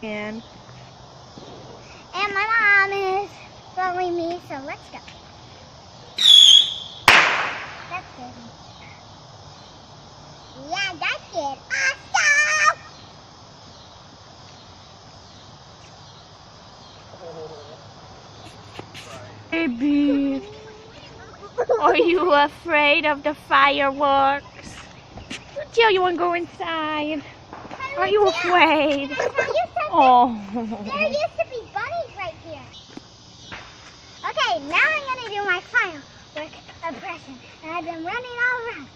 And my mom is following me, so let's go. That's good. Yeah, that's good. Awesome! baby, are you afraid of the fireworks? Jill, you want to go inside? Are you afraid? Oh. There used to be bunnies right here. Okay, now I'm going to do my firework impression. And I've been running all around.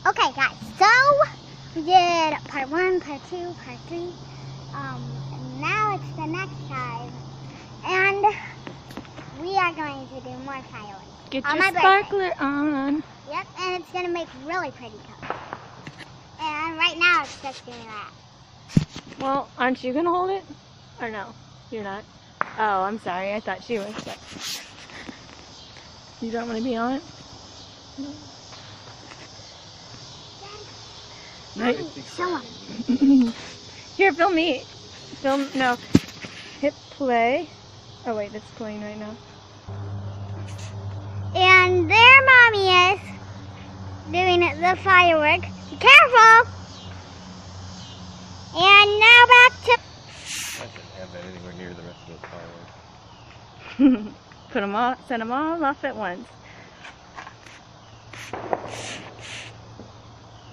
Okay, guys, so we did part 1, part 2, part 3. Now it's the next time. And we are going to do more fireworks. Get on your my sparkler birthday. on. Yep, and it's going to make really pretty colors. And right now it's just doing that. Well, aren't you going to hold it? Or no? You're not? Oh, I'm sorry. I thought she was. But you don't want to be on it? No. Daddy, show them. Here, film me. Film, no. Hit play. Oh, wait, that's playing right now. And there Mommy is doing the firework. Be careful! And now back to... I shouldn't have that anywhere near the rest of those fireworks. Put them all, send them all off at once.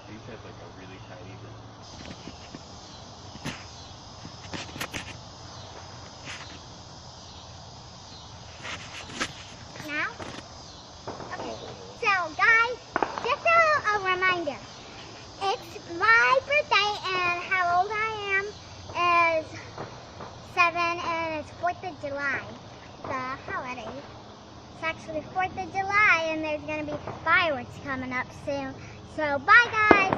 These have like a really tiny bit. Now? Okay, so guys, just a reminder. It's my birthday and how old I am is 7 and it's 4th of July, the holiday. It's actually 4th of July and there's going to be fireworks coming up soon. So bye guys!